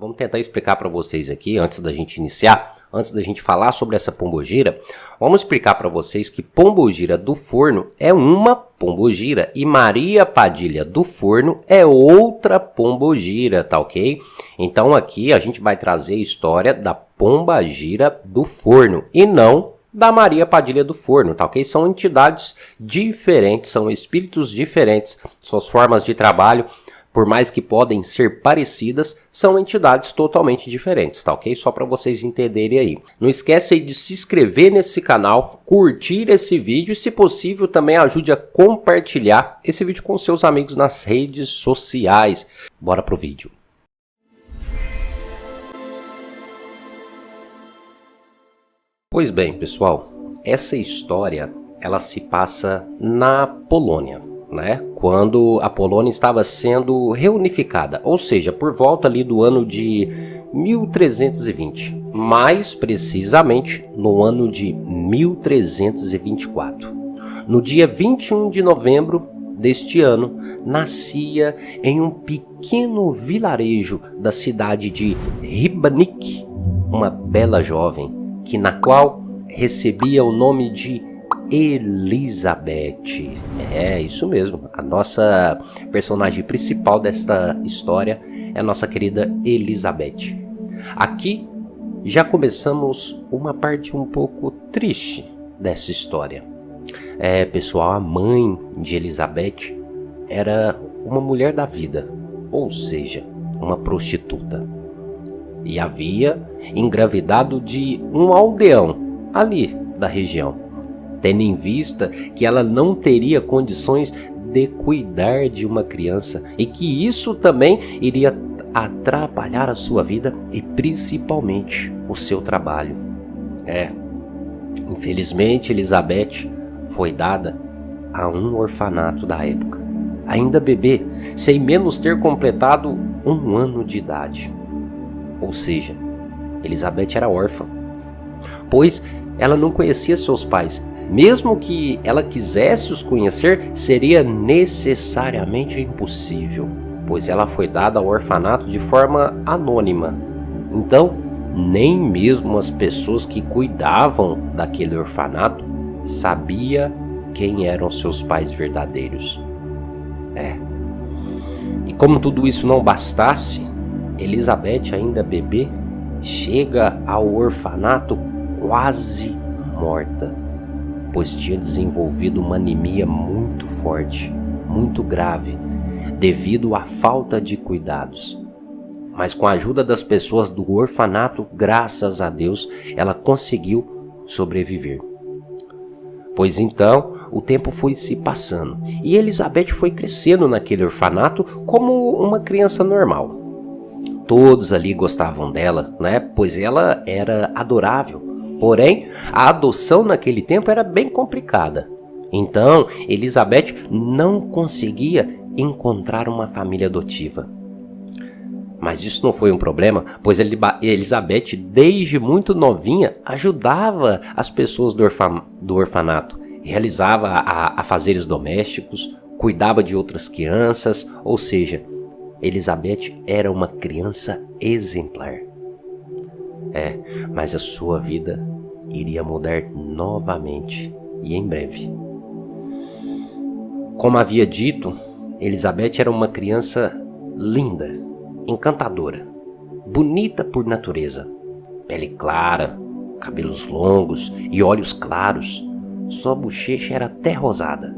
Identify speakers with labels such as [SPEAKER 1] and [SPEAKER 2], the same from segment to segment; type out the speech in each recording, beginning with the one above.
[SPEAKER 1] Vamos tentar explicar para vocês aqui, antes da gente iniciar, antes da gente falar sobre essa pombogira, vamos explicar para vocês que Pombogira do Forno é uma pombogira e Maria Padilha do Forno é outra pombogira, tá ok? Então aqui a gente vai trazer a história da Pombogira do Forno e não da Maria Padilha do Forno, tá ok? São entidades diferentes, são espíritos diferentes, suas formas de trabalho, por mais que podem ser parecidas, são entidades totalmente diferentes, tá ok? Só para vocês entenderem aí. Não esquece aí de se inscrever nesse canal, curtir esse vídeo e, se possível, também ajude a compartilhar esse vídeo com seus amigos nas redes sociais. Bora pro vídeo. Pois bem, pessoal, essa história ela se passa na Polônia, né? Quando a Polônia estava sendo reunificada, ou seja, por volta ali do ano de 1320, mais precisamente no ano de 1324. No dia 21 de novembro deste ano, nascia em um pequeno vilarejo da cidade de Rybnik uma bela jovem, na qual recebia o nome de Elizabeth. É isso mesmo, a nossa personagem principal desta história é a nossa querida Elizabeth. Aqui já começamos uma parte um pouco triste dessa história. Pessoal, a mãe de Elizabeth era uma mulher da vida, ou seja, uma prostituta. E havia engravidado de um aldeão ali da região, tendo em vista que ela não teria condições de cuidar de uma criança e que isso também iria atrapalhar a sua vida e principalmente o seu trabalho. Infelizmente, Elizabeth foi dada a um orfanato da época, ainda bebê, sem menos ter completado 1 ano de idade. Ou seja, Elizabeth era órfã, pois ela não conhecia seus pais. Mesmo que ela quisesse os conhecer, seria necessariamente impossível, pois ela foi dada ao orfanato de forma anônima. Então, nem mesmo as pessoas que cuidavam daquele orfanato sabiam quem eram seus pais verdadeiros. E como tudo isso não bastasse, Elizabeth, ainda bebê, chega ao orfanato quase morta, pois tinha desenvolvido uma anemia muito forte, muito grave, devido à falta de cuidados. Mas com a ajuda das pessoas do orfanato, graças a Deus, ela conseguiu sobreviver. Pois então, o tempo foi se passando e Elizabeth foi crescendo naquele orfanato como uma criança normal. Todos ali gostavam dela, né? Pois ela era adorável. Porém, a adoção naquele tempo era bem complicada. Então, Elizabeth não conseguia encontrar uma família adotiva. Mas isso não foi um problema, pois Elizabeth, desde muito novinha, ajudava as pessoas do orfanato. Realizava afazeres domésticos, cuidava de outras crianças, ou seja, Elizabeth era uma criança exemplar. Mas a sua vida iria mudar novamente e em breve. Como havia dito, Elizabeth era uma criança linda, encantadora, bonita por natureza. Pele clara, cabelos longos e olhos claros. Sua bochecha era até rosada.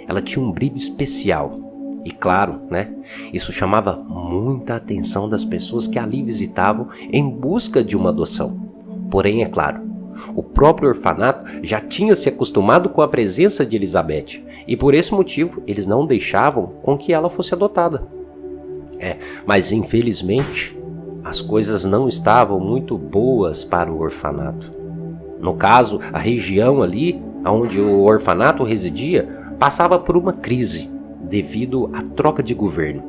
[SPEAKER 1] Ela tinha um brilho especial. E claro, né, isso chamava muita atenção das pessoas que ali visitavam em busca de uma adoção. Porém, é claro, o próprio orfanato já tinha se acostumado com a presença de Elizabeth e por esse motivo eles não deixavam com que ela fosse adotada. Mas infelizmente as coisas não estavam muito boas para o orfanato. No caso, a região ali onde o orfanato residia passava por uma crise devido à troca de governo.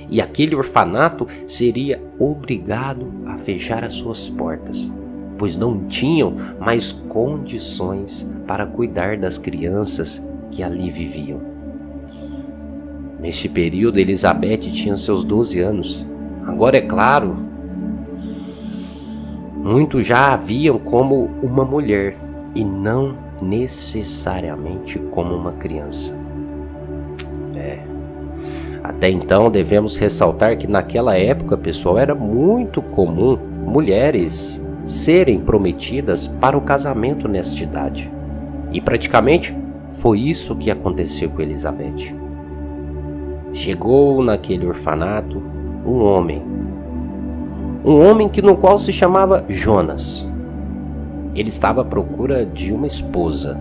[SPEAKER 1] E aquele orfanato seria obrigado a fechar as suas portas, pois não tinham mais condições para cuidar das crianças que ali viviam. Neste período, Elizabeth tinha seus 12 anos. Agora, é claro, Muitos já a viam como uma mulher e não necessariamente como uma criança. Até então devemos ressaltar que naquela época, pessoal, era muito comum mulheres serem prometidas para o casamento nesta idade. E praticamente foi isso que aconteceu com Elizabeth. Chegou naquele orfanato um homem no qual se chamava Jonas. Ele estava à procura de uma esposa.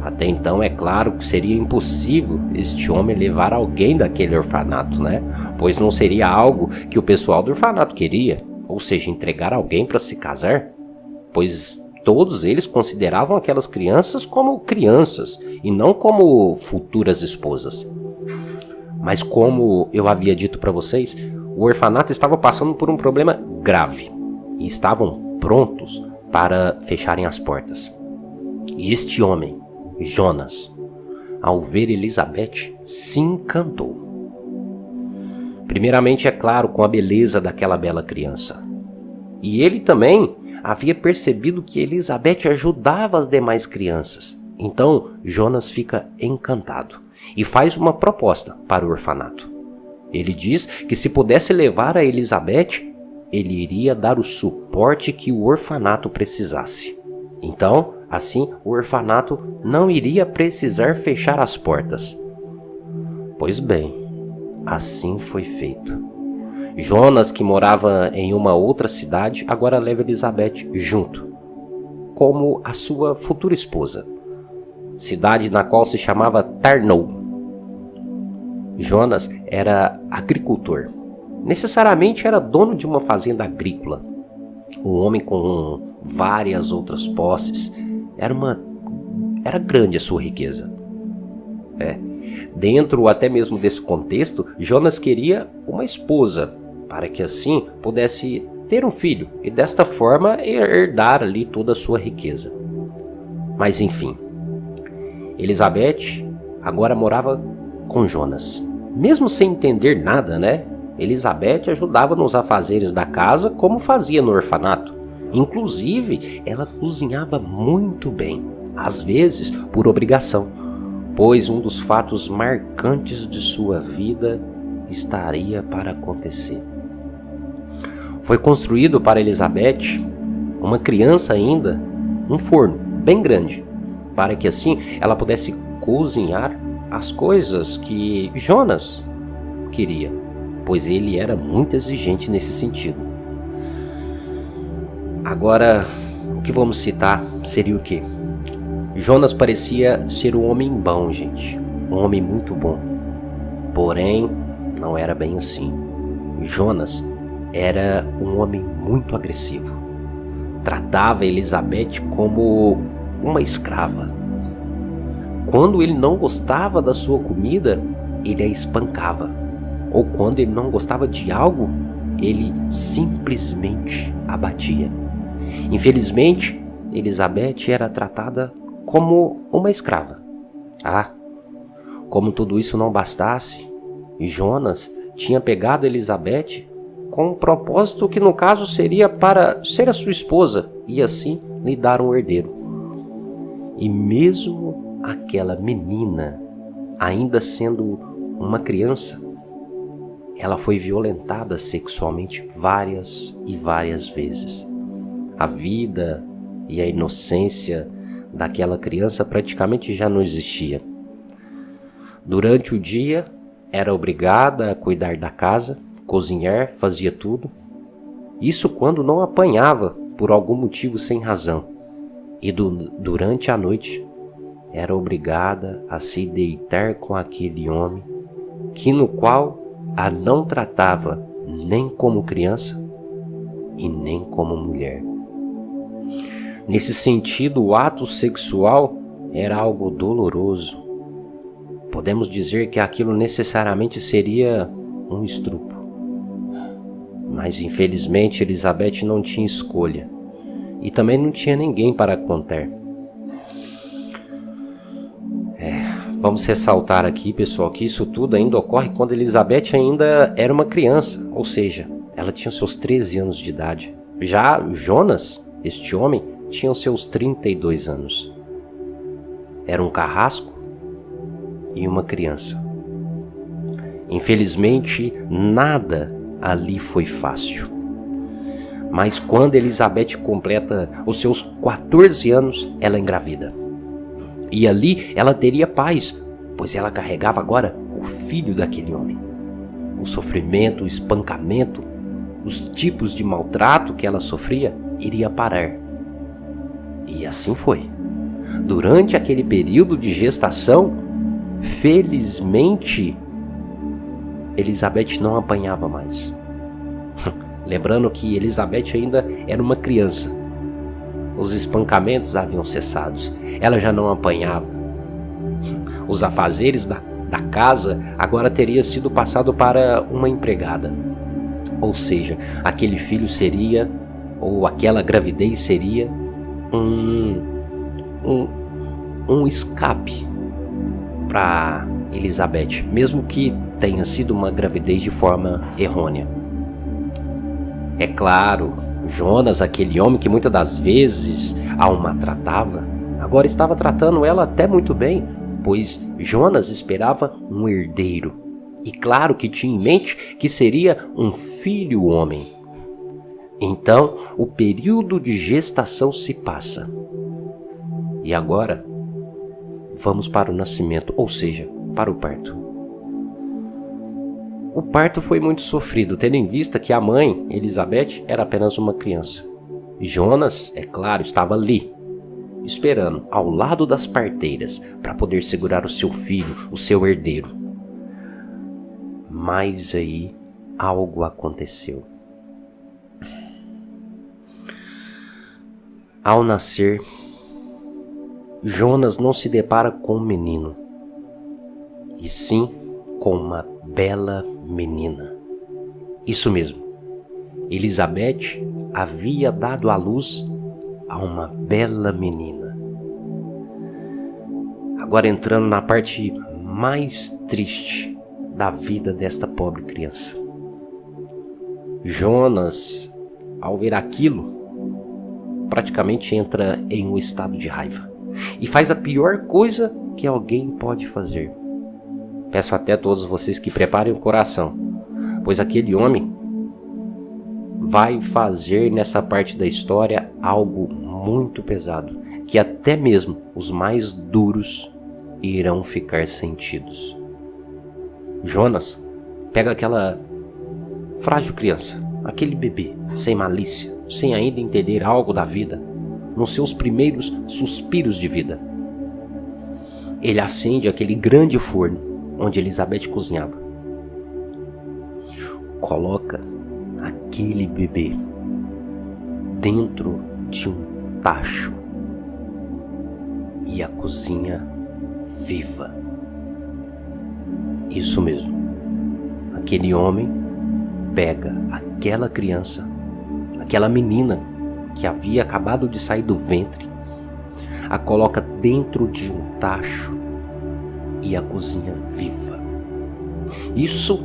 [SPEAKER 1] Até então é claro que seria impossível este homem levar alguém daquele orfanato, né? Pois não seria algo que o pessoal do orfanato queria, ou seja, entregar alguém para se casar, pois todos eles consideravam aquelas crianças como crianças e não como futuras esposas. Mas como eu havia dito para vocês, o orfanato estava passando por um problema grave e estavam prontos para fecharem as portas. E este homem, Jonas, ao ver Elizabeth, se encantou. Primeiramente, é claro, com a beleza daquela bela criança. E ele também havia percebido que Elizabeth ajudava as demais crianças. Então, Jonas fica encantado e faz uma proposta para o orfanato. Ele diz que se pudesse levar a Elizabeth, ele iria dar o suporte que o orfanato precisasse. Então, assim, o orfanato não iria precisar fechar as portas. Pois bem, assim foi feito. Jonas, que morava em uma outra cidade, agora leva Elizabeth junto, como a sua futura esposa. Cidade na qual se chamava Tarnow. Jonas era agricultor. Necessariamente era dono de uma fazenda agrícola. Um homem com várias outras posses. Era grande a sua riqueza. Dentro até mesmo desse contexto, Jonas queria uma esposa, para que assim pudesse ter um filho e desta forma herdar ali toda a sua riqueza. Mas enfim, Elizabeth agora morava com Jonas. Mesmo sem entender nada, né? Elizabeth ajudava nos afazeres da casa como fazia no orfanato. Inclusive, ela cozinhava muito bem, às vezes por obrigação, pois um dos fatos marcantes de sua vida estaria para acontecer. Foi construído para Elizabeth, uma criança ainda, um forno bem grande, para que assim ela pudesse cozinhar as coisas que Jonas queria, pois ele era muito exigente nesse sentido. Agora, o que vamos citar seria o quê? Jonas parecia ser um homem bom, gente. Um homem muito bom. Porém, não era bem assim. Jonas era um homem muito agressivo. Tratava Elizabeth como uma escrava. Quando ele não gostava da sua comida, ele a espancava. Ou quando ele não gostava de algo, ele simplesmente a batia. Infelizmente, Elizabeth era tratada como uma escrava. Como tudo isso não bastasse, Jonas tinha pegado Elizabeth com um propósito que no caso seria para ser a sua esposa e assim lhe dar um herdeiro. E mesmo aquela menina, ainda sendo uma criança, ela foi violentada sexualmente várias e várias vezes. A vida e a inocência daquela criança praticamente já não existia. Durante o dia, era obrigada a cuidar da casa, cozinhar, fazia tudo. Isso quando não apanhava por algum motivo sem razão. E durante a noite, era obrigada a se deitar com aquele homem, no qual a não tratava nem como criança e nem como mulher. Nesse sentido, o ato sexual era algo doloroso. Podemos dizer que aquilo necessariamente seria um estupro. Mas infelizmente Elizabeth não tinha escolha. E também não tinha ninguém para contar. Vamos ressaltar aqui, pessoal, que isso tudo ainda ocorre quando Elizabeth ainda era uma criança. Ou seja, ela tinha seus 13 anos de idade. Já Jonas, este homem, tinha seus 32 anos. Era um carrasco e uma criança. Infelizmente, nada ali foi fácil. Mas quando Elizabeth completa os seus 14 anos, ela engravida. E ali ela teria paz, pois ela carregava agora o filho daquele homem. O sofrimento, o espancamento, os tipos de maltrato que ela sofria iria parar. E assim foi. Durante aquele período de gestação, felizmente, Elizabeth não apanhava mais. Lembrando que Elizabeth ainda era uma criança. Os espancamentos haviam cessado. Ela já não apanhava. Os afazeres da casa agora teria sido passado para uma empregada. Ou seja, aquele filho seria, ou aquela gravidez seria, um escape para Elizabeth, mesmo que tenha sido uma gravidez de forma errônea. É claro, Jonas, aquele homem que muitas das vezes a maltratava, agora estava tratando ela até muito bem, pois Jonas esperava um herdeiro. E claro que tinha em mente que seria um filho homem. Então, o período de gestação se passa. E agora, vamos para o nascimento, ou seja, para o parto. O parto foi muito sofrido, tendo em vista que a mãe, Elizabeth, era apenas uma criança. Jonas, é claro, estava ali, esperando, ao lado das parteiras, para poder segurar o seu filho, o seu herdeiro. Mas aí, algo aconteceu. Ao nascer, Jonas não se depara com um menino, e sim com uma bela menina. Isso mesmo, Elizabeth havia dado à luz a uma bela menina. Agora entrando na parte mais triste da vida desta pobre criança. Jonas, ao ver aquilo, praticamente entra em um estado de raiva e faz a pior coisa que alguém pode fazer. Peço até a todos vocês que preparem o coração, pois aquele homem vai fazer nessa parte da história algo muito pesado, que até mesmo os mais duros irão ficar sentidos. Jonas pega aquela frágil criança, aquele bebê, sem malícia, sem ainda entender algo da vida, nos seus primeiros suspiros de vida. Ele acende aquele grande forno onde Elizabeth cozinhava. Coloca aquele bebê dentro de um tacho e a cozinha viva. Isso mesmo. Aquele homem pega aquela criança, aquela menina que havia acabado de sair do ventre, a coloca dentro de um tacho e a cozinha viva. Isso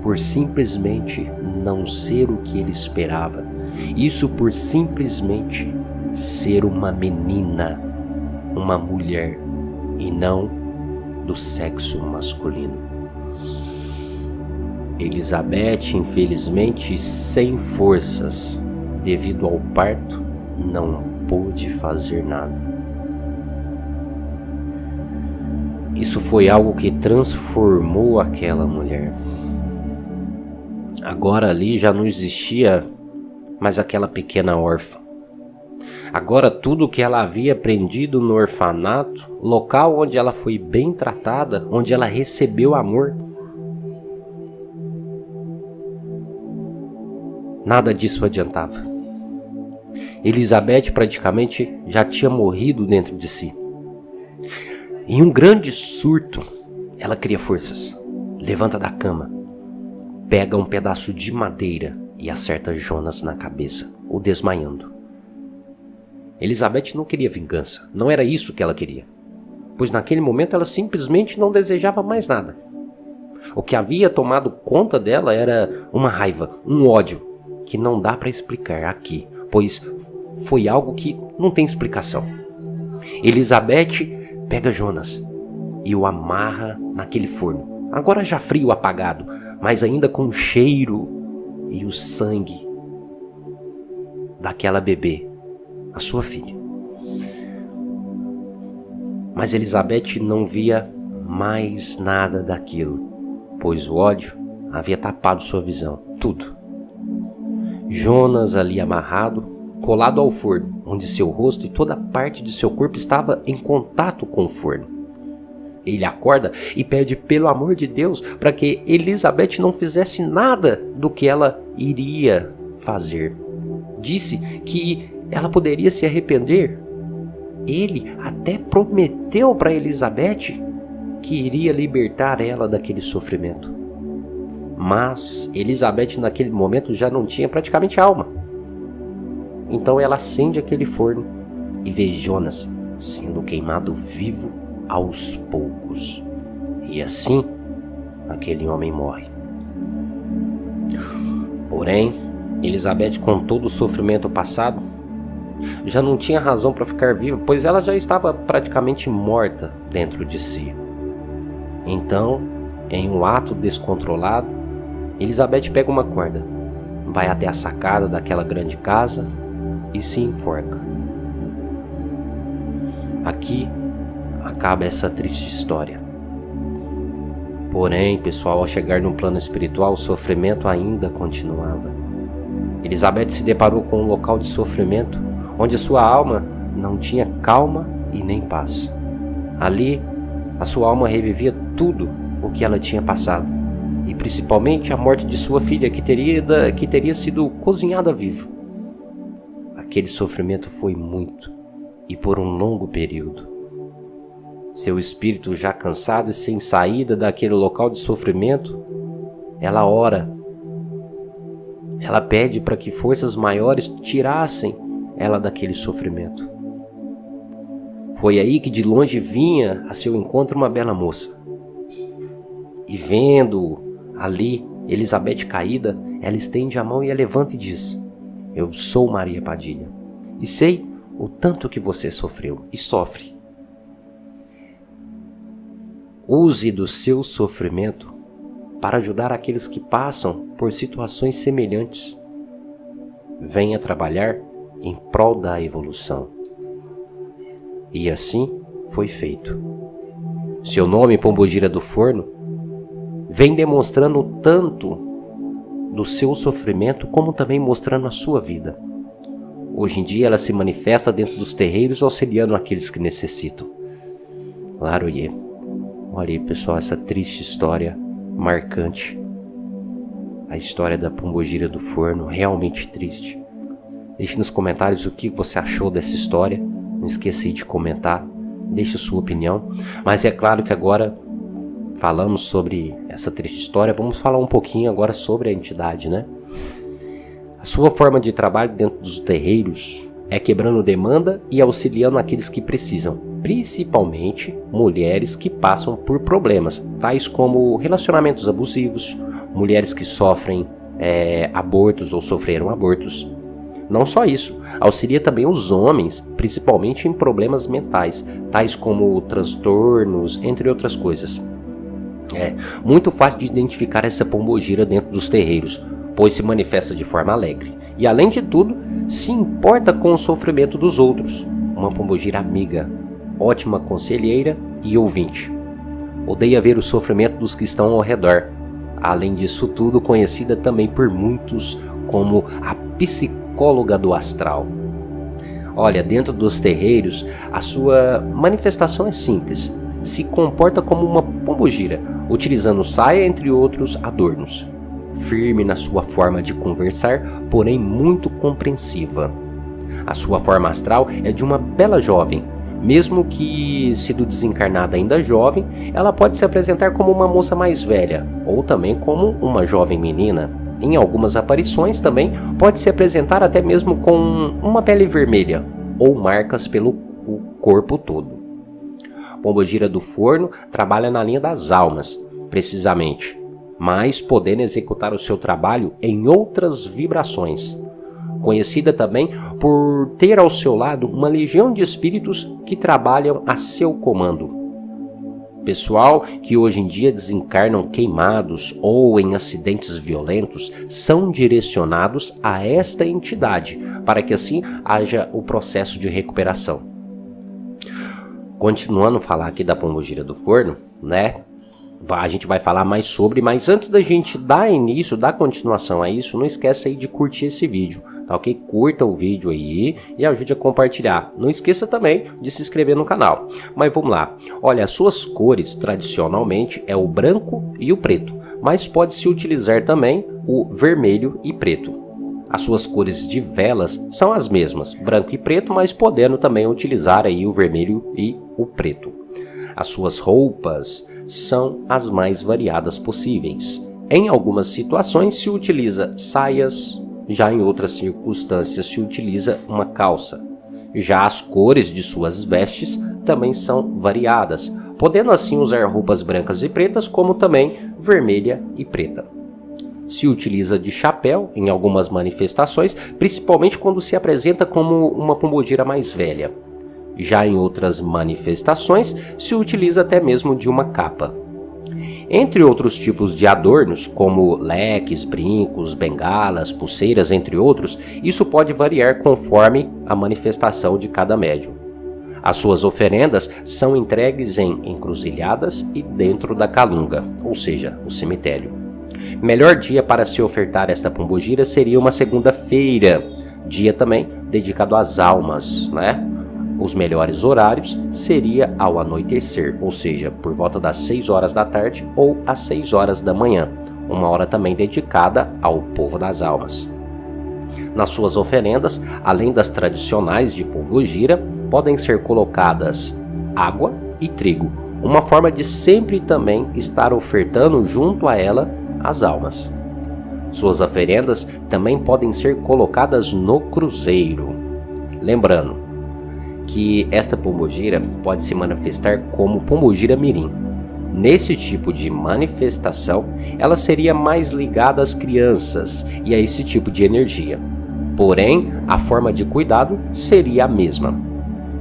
[SPEAKER 1] por simplesmente não ser o que ele esperava. Isso por simplesmente ser uma menina, uma mulher, e não do sexo masculino. Elizabeth, infelizmente, sem forças, devido ao parto, não pôde fazer nada. Isso foi algo que transformou aquela mulher. Agora ali já não existia mais aquela pequena órfã. Agora tudo que ela havia aprendido no orfanato, local onde ela foi bem tratada, onde ela recebeu amor, nada disso adiantava. Elizabeth praticamente já tinha morrido dentro de si. Em um grande surto, ela cria forças, levanta da cama, pega um pedaço de madeira e acerta Jonas na cabeça, o desmaiando. Elizabeth não queria vingança, não era isso que ela queria, pois naquele momento ela simplesmente não desejava mais nada. O que havia tomado conta dela era uma raiva, um ódio, que não dá para explicar aqui, pois foi algo que não tem explicação. Elizabeth pega Jonas e o amarra naquele forno, agora já frio, apagado, mas ainda com o cheiro e o sangue daquela bebê, a sua filha. Mas Elizabeth não via mais nada daquilo, pois o ódio havia tapado sua visão, tudo. Jonas ali amarrado, colado ao forno, onde seu rosto e toda parte de seu corpo estava em contato com o forno. Ele acorda e pede pelo amor de Deus para que Elizabeth não fizesse nada do que ela iria fazer. Disse que ela poderia se arrepender. Ele até prometeu para Elizabeth que iria libertar ela daquele sofrimento. Mas Elizabeth naquele momento já não tinha praticamente alma. Então ela acende aquele forno e vê Jonas sendo queimado vivo aos poucos. E assim, aquele homem morre. Porém, Elizabeth, com todo o sofrimento passado, já não tinha razão para ficar viva, pois ela já estava praticamente morta dentro de si. Então, em um ato descontrolado, Elizabeth pega uma corda, vai até a sacada daquela grande casa e se enforca. Aqui acaba essa triste história. Porém, pessoal, ao chegar no plano espiritual, o sofrimento ainda continuava. Elizabeth se deparou com um local de sofrimento onde sua alma não tinha calma e nem paz. Ali, a sua alma revivia tudo o que ela tinha passado, e principalmente a morte de sua filha, que teria sido cozinhada viva. Aquele sofrimento foi muito, e por um longo período. Seu espírito, já cansado e sem saída daquele local de sofrimento, ela ora. Ela pede para que forças maiores tirassem ela daquele sofrimento. Foi aí que de longe vinha a seu encontro uma bela moça. E vendo ali Elizabeth caída, ela estende a mão e a levanta e diz: "Eu sou Maria Padilha e sei o tanto que você sofreu e sofre. Use do seu sofrimento para ajudar aqueles que passam por situações semelhantes. Venha trabalhar em prol da evolução." E assim foi feito. Seu nome, Pombogira do Forno, vem demonstrando tanto do seu sofrimento como também mostrando a sua vida. Hoje em dia ela se manifesta dentro dos terreiros, auxiliando aqueles que necessitam. Laroye. Olha aí, pessoal, essa triste história marcante. A história da Pombogira do Forno, realmente triste. Deixe nos comentários o que você achou dessa história. Não esqueça de comentar, deixe sua opinião. Mas é claro que agora falamos sobre essa triste história, vamos falar um pouquinho agora sobre a entidade, né? A sua forma de trabalho dentro dos terreiros é quebrando demanda e auxiliando aqueles que precisam, principalmente mulheres que passam por problemas, tais como relacionamentos abusivos, mulheres que sofrem abortos ou sofreram abortos. Não só isso, auxilia também os homens, principalmente em problemas mentais, tais como transtornos, entre outras coisas. É muito fácil de identificar essa pombogira dentro dos terreiros, pois se manifesta de forma alegre e, além de tudo, se importa com o sofrimento dos outros. Uma pombogira amiga, ótima conselheira e ouvinte. Odeia ver o sofrimento dos que estão ao redor. Além disso tudo, conhecida também por muitos como a psicóloga do astral. Olha, dentro dos terreiros, a sua manifestação é simples. Se comporta como uma pombogira, utilizando saia, entre outros adornos. Firme na sua forma de conversar, porém muito compreensiva. A sua forma astral é de uma bela jovem. Mesmo que sido desencarnada ainda jovem, ela pode se apresentar como uma moça mais velha, ou também como uma jovem menina. Em algumas aparições também pode se apresentar até mesmo com uma pele vermelha, ou marcas pelo corpo todo. Pombogira do Forno trabalha na linha das almas, precisamente. mas podendo executar o seu trabalho em outras vibrações. Conhecida também por ter ao seu lado uma legião de espíritos que trabalham a seu comando. Pessoal que hoje em dia desencarnam queimados ou em acidentes violentos são direcionados a esta entidade, para que assim haja o processo de recuperação. Continuando a falar aqui da pombogira do forno, né? A gente vai falar mais sobre, mas antes da gente dar início, dar continuação a isso, não esqueça aí de curtir esse vídeo, tá ok? Curta o vídeo aí e ajude a compartilhar. Não esqueça também de se inscrever no canal. Mas vamos lá. Olha, as suas cores tradicionalmente é o branco e o preto, mas pode-se utilizar também o vermelho e preto. As suas cores de velas são as mesmas, branco e preto, mas podendo também utilizar aí o vermelho e o preto. As suas roupas são as mais variadas possíveis. Em algumas situações se utiliza saias, já em outras circunstâncias se utiliza uma calça. Já as cores de suas vestes também são variadas, podendo assim usar roupas brancas e pretas, como também vermelha e preta. Se utiliza de chapéu em algumas manifestações, principalmente quando se apresenta como uma pombogira mais velha. Já em outras manifestações, se utiliza até mesmo de uma capa. Entre outros tipos de adornos, como leques, brincos, bengalas, pulseiras, entre outros, isso pode variar conforme a manifestação de cada médium. As suas oferendas são entregues em encruzilhadas e dentro da calunga, ou seja, o cemitério. Melhor dia para se ofertar esta pombogira seria uma segunda-feira, dia também dedicado às almas, né? Os melhores horários seria ao anoitecer, ou seja, por volta das 6 horas da tarde ou às 6 horas da manhã, uma hora também dedicada ao povo das almas. Nas suas oferendas, além das tradicionais de pombogira, podem ser colocadas água e trigo, uma forma de sempre também estar ofertando junto a ela as almas. Suas oferendas também podem ser colocadas no cruzeiro. Lembrando que esta pombogira pode se manifestar como pombogira mirim. Nesse tipo de manifestação, ela seria mais ligada às crianças e a esse tipo de energia. Porém, a forma de cuidado seria a mesma.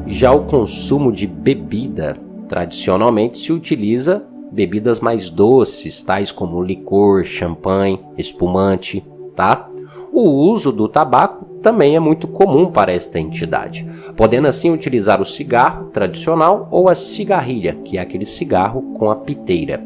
[SPEAKER 1] Já o consumo de bebida, tradicionalmente se utiliza bebidas mais doces, tais como licor, champanhe, espumante, tá? O uso do tabaco também é muito comum para esta entidade, podendo assim utilizar o cigarro tradicional ou a cigarrilha, que é aquele cigarro com a piteira.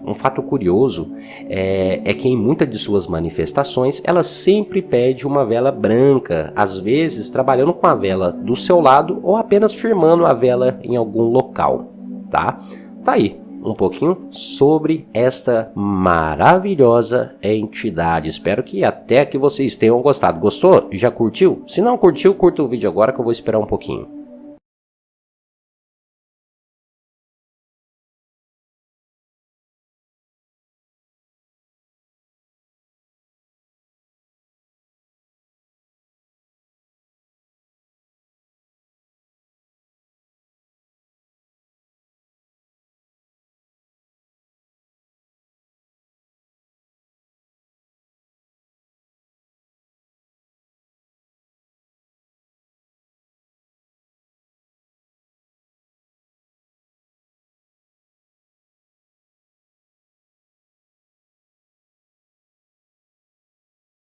[SPEAKER 1] Um fato curioso é que em muitas de suas manifestações ela sempre pede uma vela branca, às vezes trabalhando com a vela do seu lado ou apenas firmando a vela em algum local, tá? Tá aí um pouquinho sobre esta maravilhosa entidade. Espero que até que vocês tenham gostado. Gostou? Já curtiu? Se não curtiu, curta o vídeo agora que eu vou esperar um pouquinho.